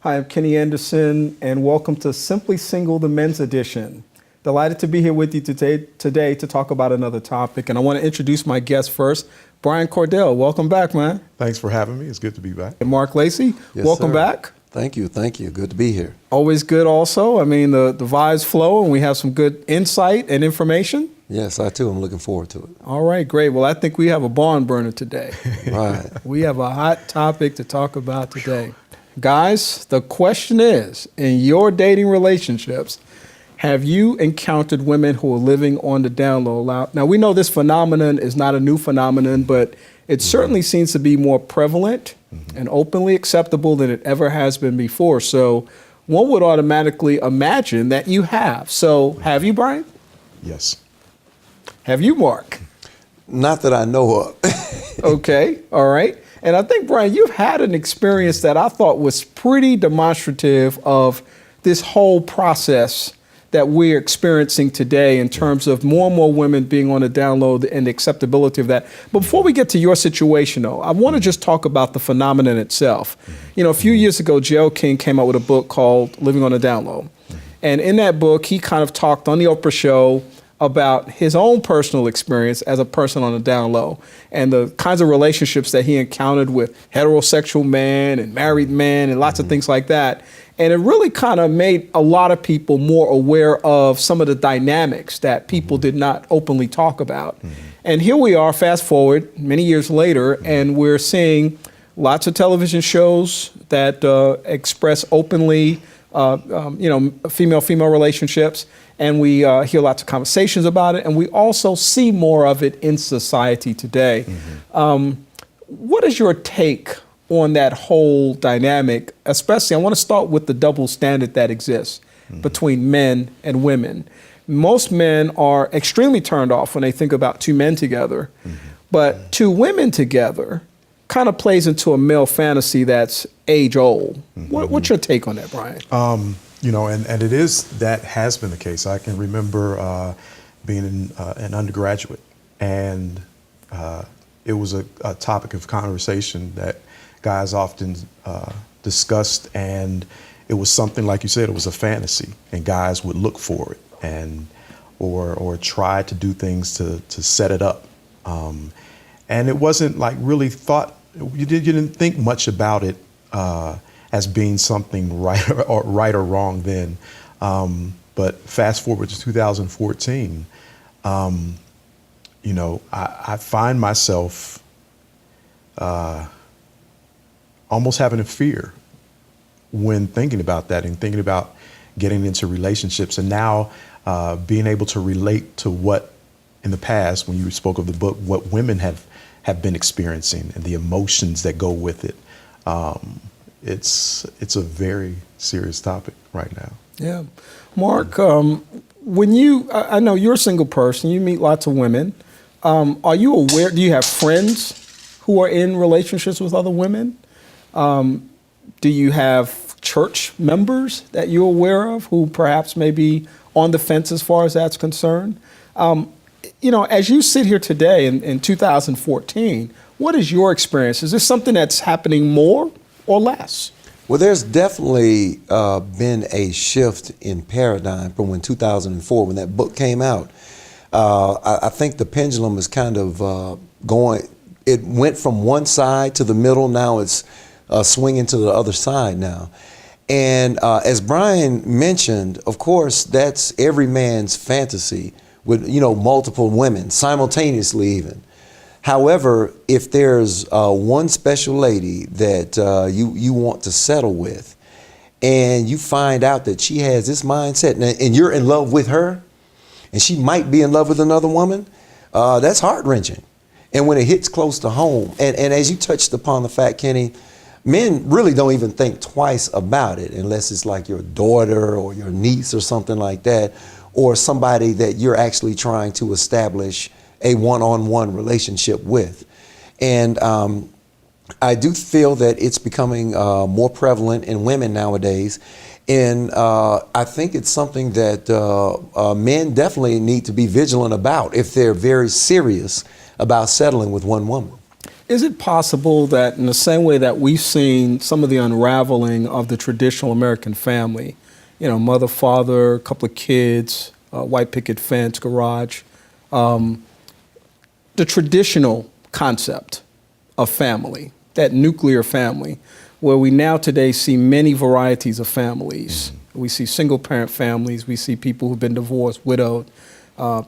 Hi, I'm Kenny Anderson, and welcome to Simply Single, the Men's Edition. Delighted to be here with you today to talk about another topic. And I want to introduce my guest first, Brian Cordell. Welcome back, man. Thanks for having me. It's good to be back. And Mark Lacey, Yes, welcome sir. back. Thank you. Good to be here. Always good also. I mean, the vibes flow and we have some good insight and information. Yes, I too am looking forward to it. All right, great. Well, I think we have a barn burner today. Right. We have a hot topic to talk about today. Guys, the question is, in your dating relationships, have you encountered women who are living on the down low? Now, we know this phenomenon is not a new phenomenon, but it certainly seems to be more prevalent and openly acceptable than it ever has been before. So one would automatically imagine that you have. So have you, Brian? Yes. Have you, Mark? Not that I know of. Okay, all right. And I think, Brian, you've had an experience that I thought was pretty demonstrative of this whole process that we're experiencing today in terms of more and more women being on the down low and the acceptability of that. But before we get to your situation, though, I want to just talk about the phenomenon itself. You know, a few years ago, J.L. King came out with a book called Living on the Down Low. And in that book, he kind of talked on the Oprah show about his own personal experience as a person on the down low and the kinds of relationships that he encountered with heterosexual men and married men and lots of things like that. And it really kind of made a lot of people more aware of some of the dynamics that people did not openly talk about. And here we are, fast forward many years later, and we're seeing lots of television shows that express openly female-female relationships, and we hear lots of conversations about it, and we also see more of it in society today. What is your take on that whole dynamic? Especially, I want to start with the double standard that exists between men and women. Most men are extremely turned off when they think about two men together, but two women together kind of plays into a male fantasy that's age old. What's your take on that, Brian? And it is, that has been the case. I can remember being an undergraduate, and it was a topic of conversation that guys often discussed, and it was something, like you said, it was a fantasy, and guys would look for it and or try to do things to set it up. And it wasn't like really thought, you didn't think much about it as being something right or wrong then. But fast forward to 2014, I find myself almost having a fear when thinking about that and thinking about getting into relationships, and now being able to relate to what in the past, when you spoke of the book, what women have been experiencing and the emotions that go with it. It's a very serious topic right now. Yeah. Mark, I know you're a single person, you meet lots of women. Are you aware, do you have friends who are in relationships with other women? Do you have church members that you're aware of who perhaps may be on the fence as far as that's concerned? As you sit here today in 2014, what is your experience? Is this something that's happening more or less? Well, there's definitely been a shift in paradigm from when 2004, when that book came out. I think the pendulum is kind of going, it went from one side to the middle, now it's swinging to the other side now. And as Brian mentioned, of course, that's every man's fantasy with, multiple women simultaneously even. However, if there's one special lady that you want to settle with, and you find out that she has this mindset, and you're in love with her, and she might be in love with another woman, that's heart-wrenching. And when it hits close to home, and as you touched upon the fact, Kenny, men really don't even think twice about it unless it's like your daughter or your niece or something like that, or somebody that you're actually trying to establish a one-on-one relationship with. And I do feel that it's becoming more prevalent in women nowadays. And I think it's something that men definitely need to be vigilant about if they're very serious about settling with one woman. Is it possible that in the same way that we've seen some of the unraveling of the traditional American family, mother, father, a couple of kids, white picket fence, garage, the traditional concept of family, that nuclear family, where we now today see many varieties of families. We see single parent families, we see people who've been divorced, widowed,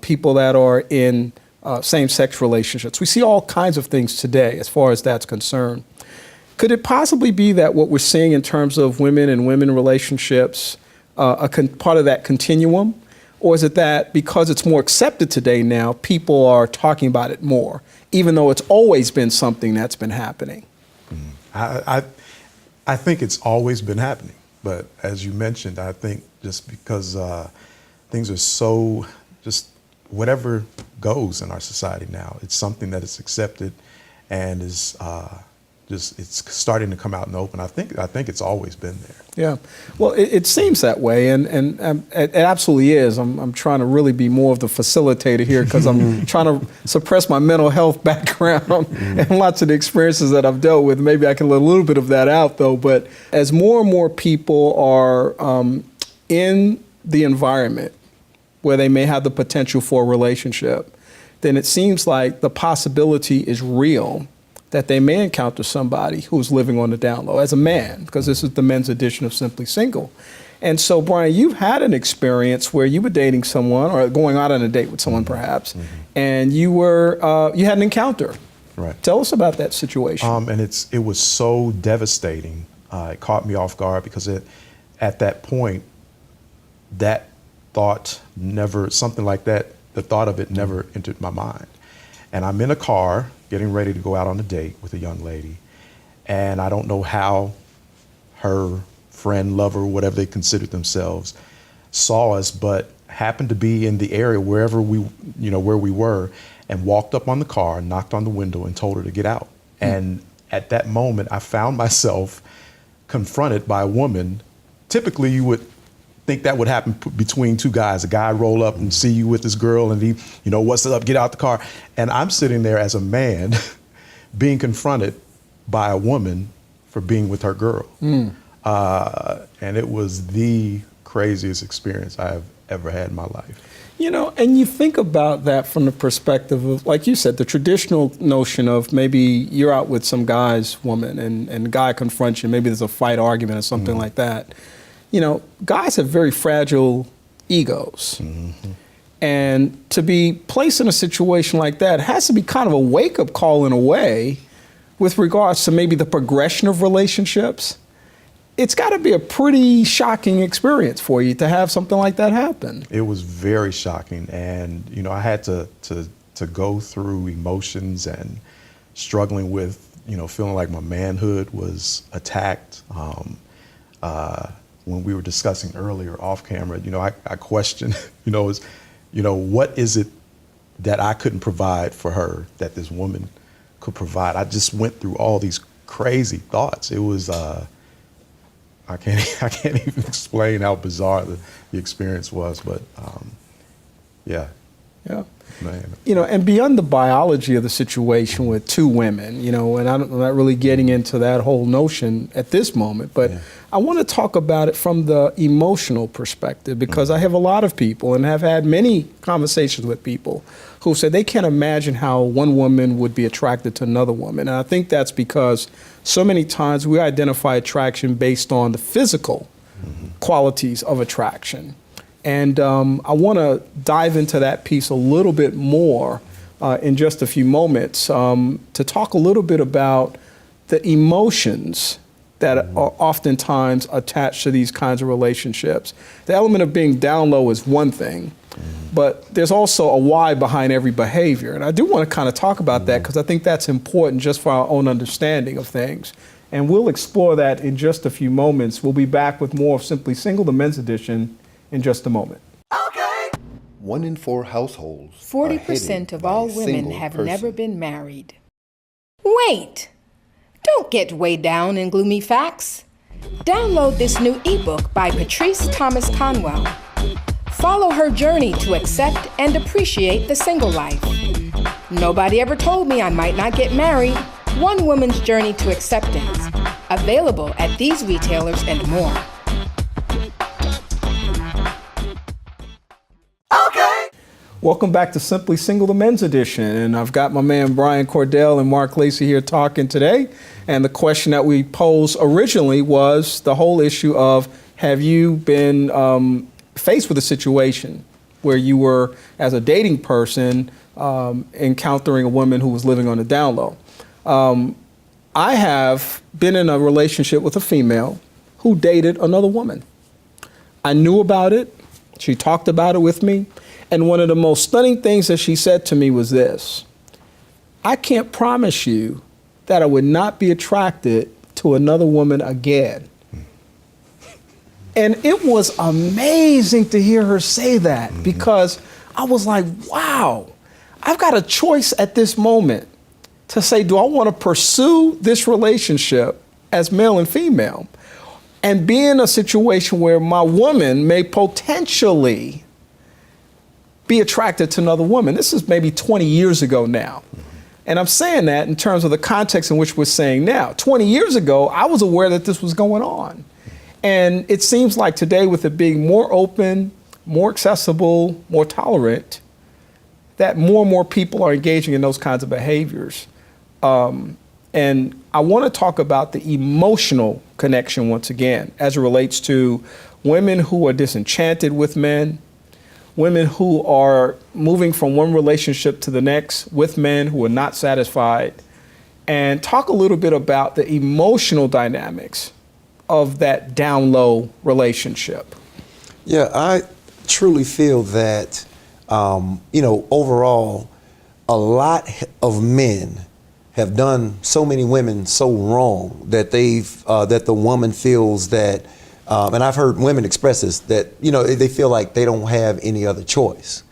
people that are in same-sex relationships. We see all kinds of things today as far as that's concerned. Could it possibly be that what we're seeing in terms of women and women relationships, part of that continuum? Or is it that because it's more accepted today now, people are talking about it more, even though it's always been something that's been happening? I think it's always been happening. But as you mentioned, I think just because things are so just whatever goes in our society now, it's something that is accepted and is it's starting to come out in the open. I think it's always been there. Yeah, well, it seems that way, and it absolutely is. I'm trying to really be more of the facilitator here because I'm trying to suppress my mental health background and lots of the experiences that I've dealt with. Maybe I can let a little bit of that out, though. But as more and more people are in the environment where they may have the potential for a relationship, then it seems like the possibility is real that they may encounter somebody who's living on the down low as a man, because this is the men's edition of Simply Single. And so, Brian, you've had an experience where you were dating someone or going out on a date with someone perhaps, and you had an encounter. Right. Tell us about that situation. And it was so devastating. It caught me off guard because at that point, that thought something like that, the thought of it never entered my mind. And I'm in a car getting ready to go out on a date with a young lady. And I don't know how her friend, lover, whatever they considered themselves, saw us, but happened to be in the area wherever where we were, and walked up on the car, knocked on the window and told her to get out. And at that moment, I found myself confronted by a woman. Typically, you would think that would happen between two guys. A guy roll up and see you with this girl and he, what's up, get out the car. And I'm sitting there as a man being confronted by a woman for being with her girl. And it was the craziest experience I have ever had in my life. And you think about that from the perspective of, like you said, the traditional notion of maybe you're out with some guy's woman and the guy confronts you, maybe there's a fight argument or something like that. Guys have very fragile egos. And to be placed in a situation like that has to be kind of a wake-up call in a way with regards to maybe the progression of relationships. It's got to be a pretty shocking experience for you to have something like that happen. It was very shocking. And, I had to go through emotions and struggling with, feeling like my manhood was attacked. When we were discussing earlier off camera, I questioned, what is it that I couldn't provide for her that this woman could provide? I just went through all these crazy thoughts. It was, I can't even explain how bizarre the experience was, but yeah. Yeah. Man. And beyond the biology of the situation with two women, and I'm not really getting into that whole notion at this moment, but I want to talk about it from the emotional perspective, because I have a lot of people and have had many conversations with people who say they can't imagine how one woman would be attracted to another woman. And I think that's because so many times we identify attraction based on the physical qualities of attraction. And I want to dive into that piece a little bit more in just a few moments to talk a little bit about the emotions that are oftentimes attached to these kinds of relationships. The element of being down low is one thing, but there's also a why behind every behavior. And I do want to kind of talk about that because I think that's important just for our own understanding of things. And we'll explore that in just a few moments. We'll be back with more of Simply Single, the men's edition, in just a moment. Okay. 1 in 4 households. 40% of all women have never been married. Wait! Don't get way down in gloomy facts. Download this new ebook by Patrice Thomas Conwell. Follow her journey to accept and appreciate the single life. Nobody ever told me I might not get married, One Woman's Journey to Acceptance. Available at these retailers and more. Welcome back to Simply Single, the Men's Edition. And I've got my man Brian Cordell and Mark Lacey here talking today. And the question that we posed originally was the whole issue of, have you been faced with a situation where you were, as a dating person, encountering a woman who was living on the down low? I have been in a relationship with a female who dated another woman. I knew about it. She talked about it with me. And one of the most stunning things that she said to me was this: I can't promise you that I would not be attracted to another woman again. And it was amazing to hear her say that, because I was like, wow, I've got a choice at this moment to say, do I want to pursue this relationship as male and female and be in a situation where my woman may potentially be attracted to another woman? This is maybe 20 years ago now. And I'm saying that in terms of the context in which we're saying now. 20 years ago, I was aware that this was going on. And it seems like today, with it being more open, more accessible, more tolerant, that more and more people are engaging in those kinds of behaviors. And I want to talk about the emotional connection once again, as it relates to women who are disenchanted with men, women who are moving from one relationship to the next with men who are not satisfied, and talk a little bit about the emotional dynamics of that down low relationship. Yeah, I truly feel that, overall, a lot of men have done so many women so wrong that that the woman feels that, and I've heard women express this, that, they feel like they don't have any other choice.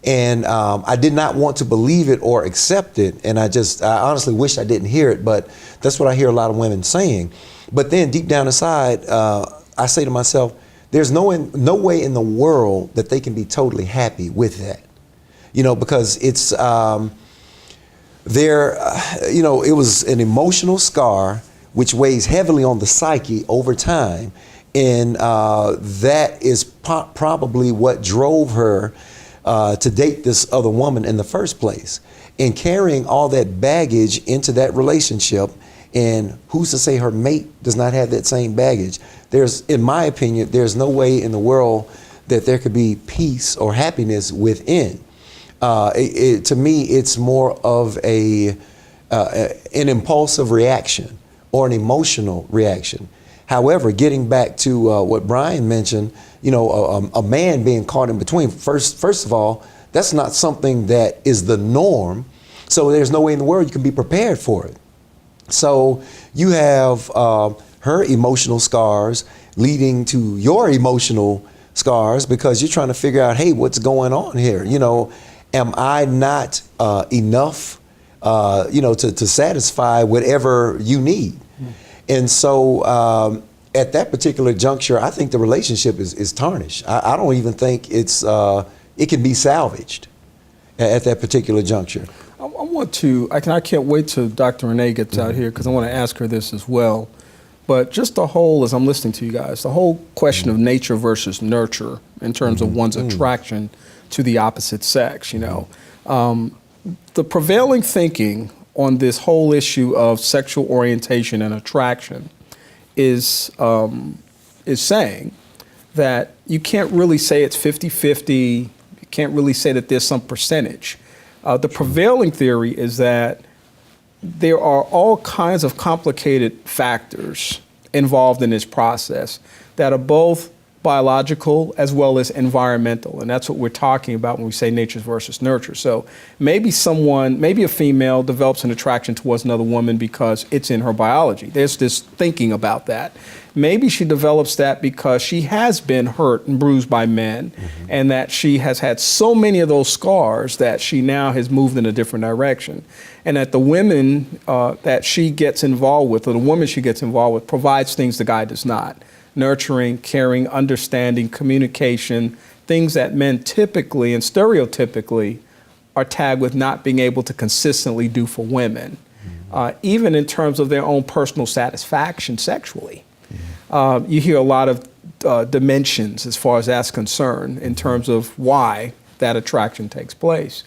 And I did not want to believe it or accept it. And I honestly wish I didn't hear it, but that's what I hear a lot of women saying. But then deep down inside, I say to myself, there's no way in the world that they can be totally happy with that. Because it's, it was an emotional scar which weighs heavily on the psyche over time. And that is probably what drove her to date this other woman in the first place. And carrying all that baggage into that relationship, and who's to say her mate does not have that same baggage? In my opinion, there's no way in the world that there could be peace or happiness within. To me, it's more of an impulsive reaction or an emotional reaction. However, getting back to what Brian mentioned, a man being caught in between, first of all, that's not something that is the norm. So there's no way in the world you can be prepared for it. So you have her emotional scars leading to your emotional scars, because you're trying to figure out, hey, what's going on here? Am I not enough, to satisfy whatever you need? And so at that particular juncture, I think the relationship is tarnished. I don't even think it can be salvaged at that particular juncture. I can't wait till Dr. Renee gets out here, because I want to ask her this as well. But just as I'm listening to you guys, the whole question of nature versus nurture in terms of one's attraction to the opposite sex, the prevailing thinking on this whole issue of sexual orientation and attraction is saying that you can't really say it's 50-50. You can't really say that there's some percentage. The prevailing theory is that there are all kinds of complicated factors involved in this process that are both biological as well as environmental. And that's what we're talking about when we say nature versus nurture. So maybe a female develops an attraction towards another woman because it's in her biology. There's this thinking about that. Maybe she develops that because she has been hurt and bruised by men, and that she has had so many of those scars that she now has moved in a different direction. And that the women that she gets involved with, or the woman she gets involved with, provides things the guy does not. Nurturing, caring, understanding, communication, things that men typically and stereotypically are tagged with not being able to consistently do for women. even in terms of their own personal satisfaction sexually. You hear a lot of dimensions as far as that's concerned in terms of why that attraction takes place.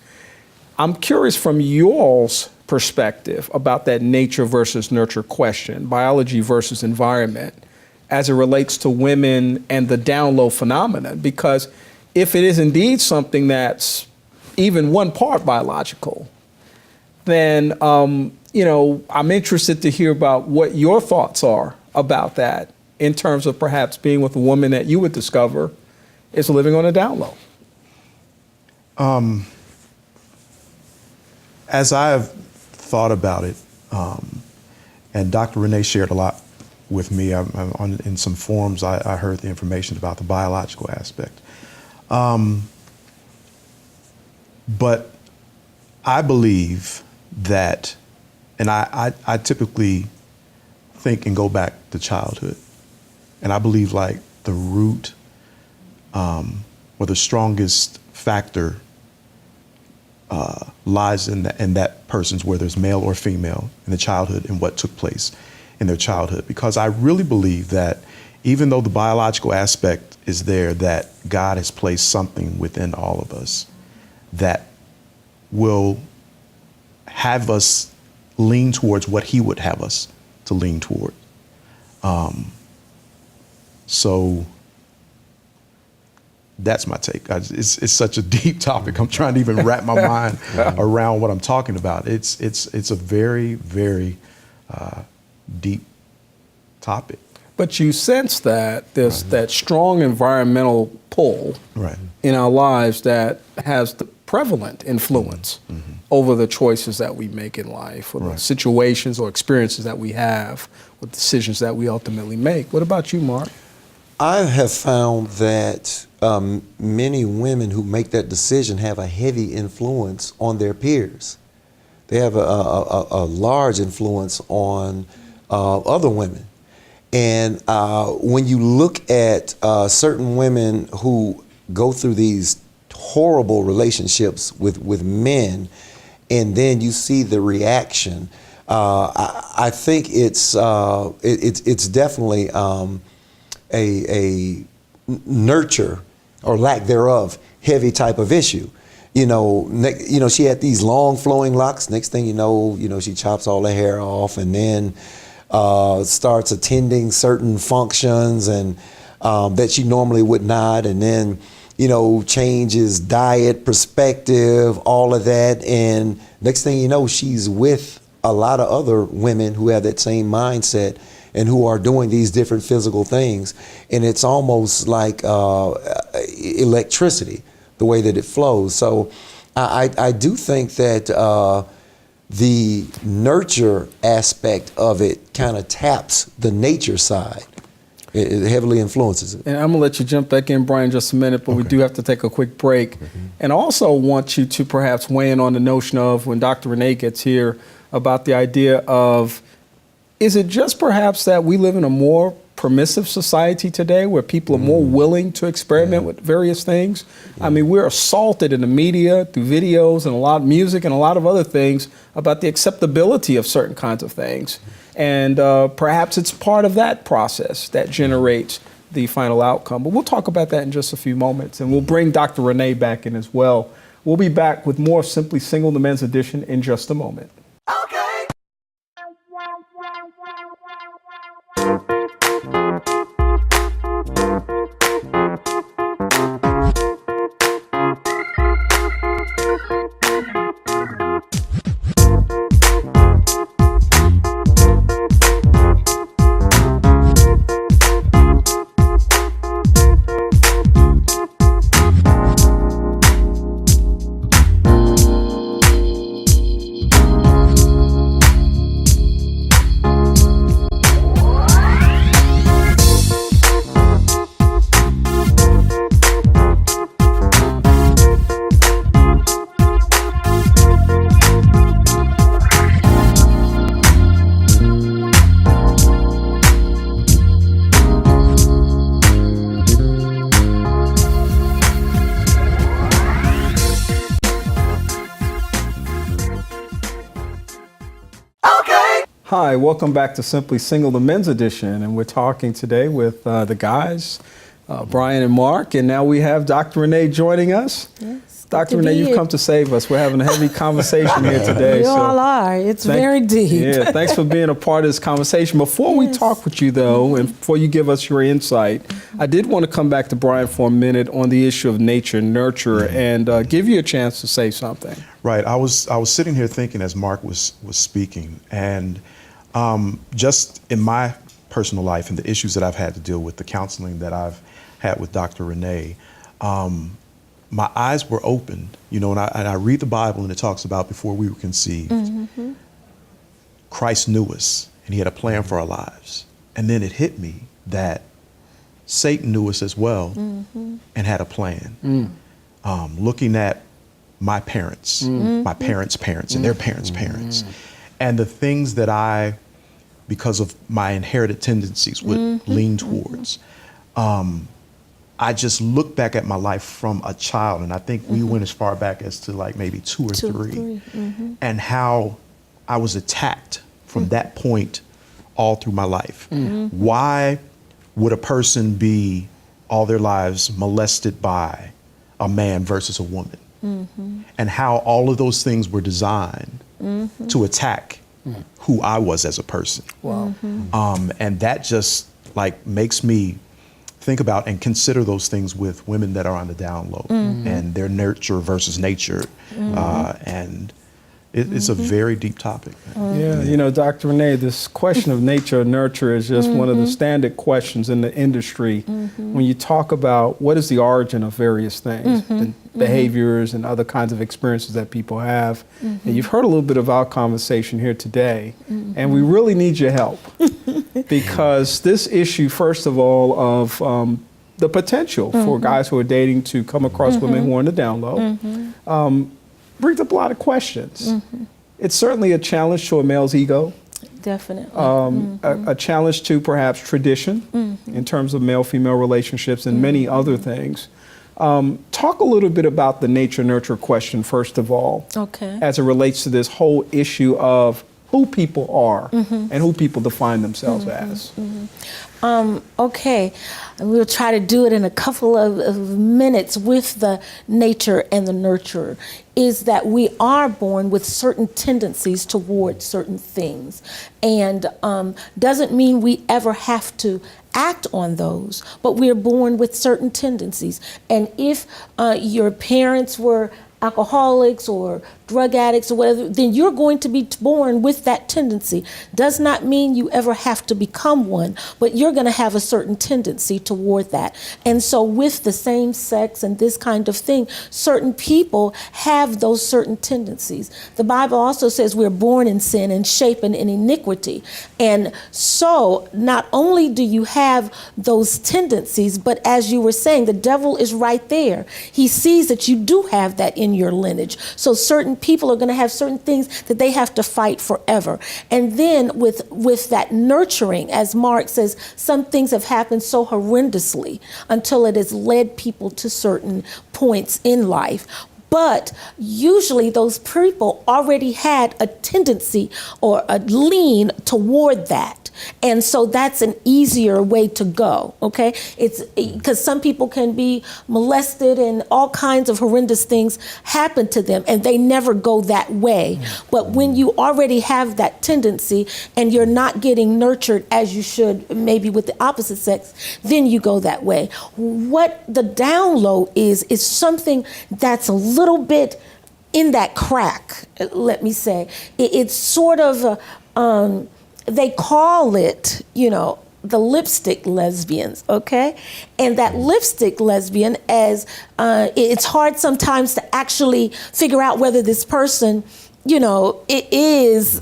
I'm curious from y'all's perspective about that nature versus nurture question, biology versus environment, as it relates to women and the down low phenomenon. Because if it is indeed something that's even one part biological, then I'm interested to hear about what your thoughts are about that in terms of perhaps being with a woman that you would discover is living on a down low. As I have thought about it, and Dr. Renee shared a lot with me in some forums, I heard the information about the biological aspect. But I believe that, and I typically think and go back to childhood, and I believe like the root or the strongest factor lies in that person's, whether it's male or female, in the childhood and what took place in their childhood. Because I really believe that even though the biological aspect is there, that God has placed something within all of us that will have us lean towards what he would have us to lean toward. So that's my take. It's such a deep topic. I'm trying to even wrap my mind around what I'm talking about. It's a very, very deep topic. But you sense that there's that strong environmental pull in our lives that has the prevalent influence over the choices that we make in life, or the situations or experiences that we have, or decisions that we ultimately make. What about you, Mark? I have found that many women who make that decision have a heavy influence on their peers. They have a large influence on other women. And when you look at certain women who go through these horrible relationships with men, and then you see the reaction, I think it's definitely a nurture or lack thereof heavy type of issue. She had these long flowing locks. Next thing you know, she chops all her hair off, and then starts attending certain functions and that she normally would not, and then changes diet, perspective, all of that, and next thing you know, she's with a lot of other women who have that same mindset and who are doing these different physical things, and it's almost like electricity, the way that it flows. So I do think that the nurture aspect of it kind of taps the nature side. It heavily influences it. And I'm gonna let you jump back in, Brian, just a minute, but we do have to take a quick break. And also want you to perhaps weigh in on the notion of, when Dr. Renee gets here, about the idea of, is it just perhaps that we live in a more permissive society today where people are more willing to experiment with various things? I mean, we're assaulted in the media through videos and a lot of music and a lot of other things about the acceptability of certain kinds of things. And perhaps it's part of that process that generates the final outcome. But we'll talk about that in just a few moments, and we'll bring Dr. Renee back in as well. We'll be back with more Simply Single, the Men's Edition, in just a moment. Okay. Hi, welcome back to Simply Single, the men's edition. And we're talking today with the guys, Brian and Mark. And now we have Dr. Renee joining us. Yes, Dr. Renee, you've come to save us. We're having a heavy conversation here today. You all are. It's very deep. Yeah, thanks for being a part of this conversation. Before we talk with you, though, and before you give us your insight, I did want to come back to Brian for a minute on the issue of nature and nurture and give you a chance to say something. Right. I was sitting here thinking as Mark was speaking, and just in my personal life and the issues that I've had to deal with, the counseling that I've had with Dr. Renee, my eyes were opened, and I read the Bible and it talks about before we were conceived, Christ knew us and he had a plan for our lives. And then it hit me that Satan knew us as well and had a plan. Looking at my parents, my parents' parents and their parents' parents, and the things that I, because of my inherited tendencies, would lean towards. I just look back at my life from a child, and I think we went as far back as to like maybe two or three, and how I was attacked from that point all through my life. Why would a person be all their lives molested by a man versus a woman? And how all of those things were designed to attack who I was as a person. Wow. And that just like makes me think about and consider those things with women that are on the down low and their nurture versus nature. And it's a very deep topic. Yeah, Dr. Renee, this question of nature and nurture is just one of the standard questions in the industry when you talk about what is the origin of various things, the behaviors and other kinds of experiences that people have. And you've heard a little bit of our conversation here today, and we really need your help because this issue, first of all, of the potential for guys who are dating to come across women who are on the down low, brings up a lot of questions. It's certainly a challenge to a male's ego. Definitely. A challenge to perhaps tradition in terms of male-female relationships and many other things. Talk a little bit about the nature-nurture question, first of all, as it relates to this whole issue of who people are and who people define themselves as. Okay, we'll try to do it in a couple of minutes with the nature and the nurture. Is that we are born with certain tendencies towards certain things, and doesn't mean we ever have to act on those, but we're born with certain tendencies. And if your parents were alcoholics or drug addicts or whatever, then you're going to be born with that tendency. Does not mean you ever have to become one, but you're going to have a certain tendency toward that. And so with the same sex and this kind of thing, certain people have those certain tendencies. The Bible also says we're born in sin and shapen in iniquity. And so not only do you have those tendencies, but as you were saying, the devil is right there. He sees that you do have that in your lineage. So certain people are going to have certain things that they have to fight forever. And then with that nurturing, as Mark says, some things have happened so horrendously until it has led people to certain points in life. But usually those people already had a tendency or a lean toward that. And so that's an easier way to go, okay? It's because some people can be molested and all kinds of horrendous things happen to them and they never go that way. But when you already have that tendency and you're not getting nurtured as you should, maybe with the opposite sex, then you go that way. What the down low is something that's a little bit in that crack, let me say. It's sort of they call it, the lipstick lesbians, okay? And that lipstick lesbian, as it's hard sometimes to actually figure out whether this person, it is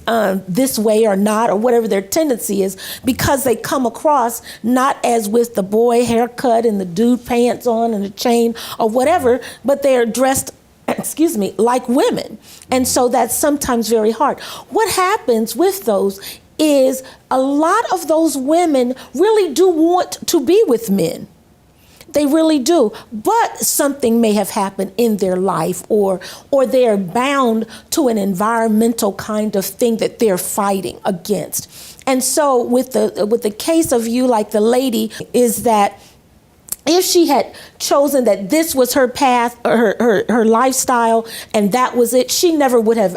this way or not, or whatever their tendency is, because they come across not as with the boy haircut and the dude pants on and the chain or whatever, but they're dressed like women. And so that's sometimes very hard. What happens with those is a lot of those women really do want to be with men. They really do. But something may have happened in their life, or they're bound to an environmental kind of thing that they're fighting against. And so with the case of you, like the lady, is that if she had chosen that this was her path, or her lifestyle, and that was it, she never would have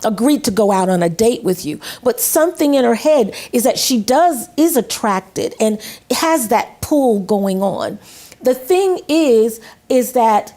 agreed to go out on a date with you. But something in her head is that she is attracted and has that pull going on. The thing is that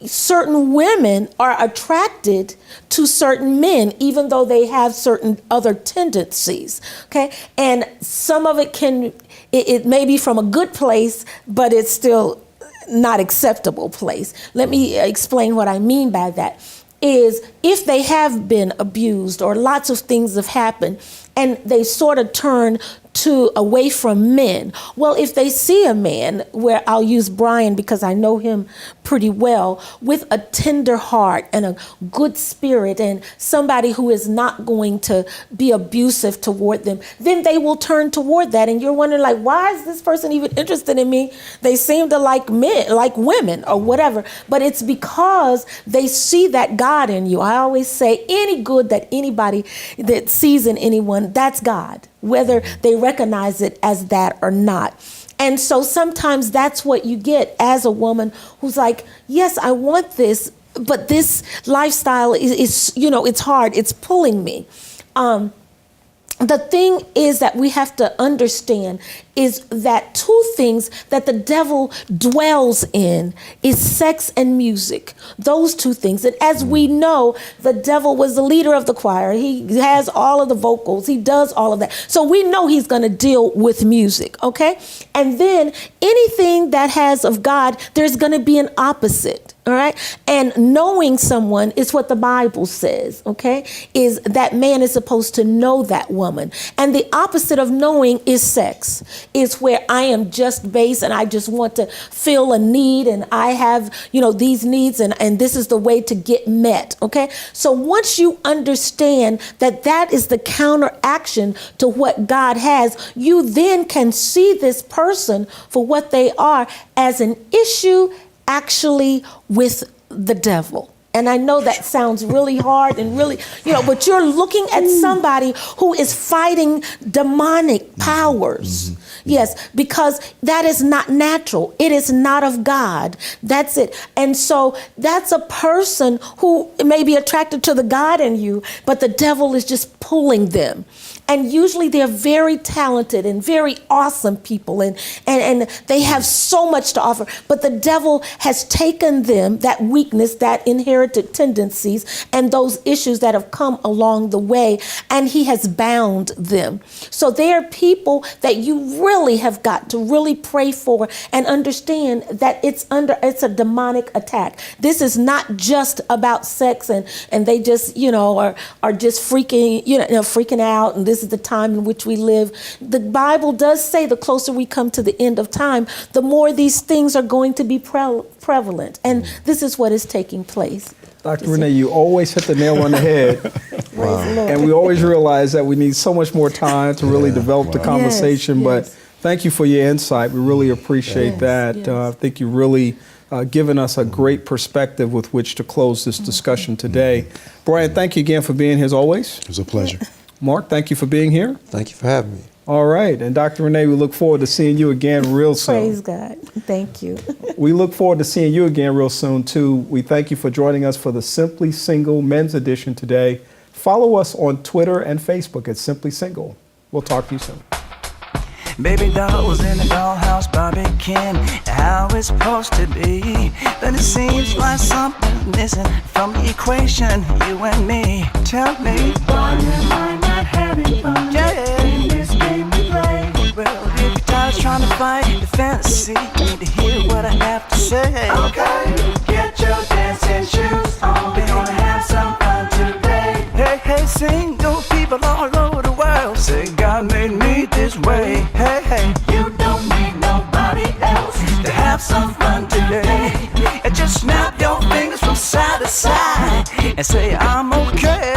certain women are attracted to certain men, even though they have certain other tendencies. Okay, and some of it may be from a good place, but it's still not acceptable place. Let me explain what I mean by that. Is if they have been abused or lots of things have happened and they sort of turn away from men. Well, if they see a man, where I'll use Brian because I know him pretty well, with a tender heart and a good spirit and somebody who is not going to be abusive toward them, then they will turn toward that. And you're wondering, like, why is this person even interested in me? They seem to like men, like women or whatever. But it's because they see that God in you. I always say any good that anybody that sees in anyone, that's God, whether they recognize it as that or not. And so sometimes that's what you get as a woman who's like, yes, I want this, but this lifestyle is it's hard. It's pulling me. The thing is that we have to understand is that two things that the devil dwells in is sex and music. Those two things. And as we know, the devil was the leader of the choir. He has all of the vocals. He does all of that. So we know he's going to deal with music, okay? And then anything that has of God, there's going to be an opposite. All right. And knowing someone is what the Bible says, okay, is that man is supposed to know that woman. And the opposite of knowing is sex, is where I am just base and I just want to fill a need and I have, these needs and this is the way to get met. OK, so once you understand that that is the counteraction to what God has, you then can see this person for what they are as an issue actually with the devil. And I know that sounds really hard and really, but you're looking at somebody who is fighting demonic powers. Mm-hmm. Yes, because that is not natural. It is not of God. That's it. And so that's a person who may be attracted to the God in you, but the devil is just pulling them. And usually they're very talented and very awesome people and they have so much to offer. But the devil has taken them, that weakness, that inherited tendencies, and those issues that have come along the way, and he has bound them. So they are people that you really have got to really pray for and understand that it's a demonic attack. This is not just about sex and they just, are just freaking out, and this is the time in which we live. The Bible does say the closer we come to the end of time, the more these things are going to be prevalent. And this is what is taking place. Dr. Renee, you always hit the nail on the head. Wow. And we always realize that we need so much more time to really develop the conversation. Yes. But thank you for your insight. We really appreciate that. Yes. I think you really given us a great perspective with which to close this discussion today. Brian, thank you again for being here as always. It was a pleasure. Mark, thank you for being here. Thank you for having me. All right. And Dr. Renee, we look forward to seeing you again real soon. Praise God. Thank you. We look forward to seeing you again real soon, too. We thank you for joining us for the Simply Single Men's Edition today. Follow us on Twitter and Facebook at Simply Single. We'll talk to you soon. Baby doll was in the dollhouse, Bobby Ken, how it's supposed to be. But it seems like something's missing from the equation, you and me. Tell me, why am I not having fun? Yeah, in this game we play. Well, if you're tired trying to fight the fantasy, you need to hear what I have to say. Okay, get your dancing shoes on, we're gonna have some fun today. Hey, hey, single people all over the world say God made me this way. Hey, hey, you don't need nobody else to have some fun today. And just snap your fingers from side to side and say I'm okay.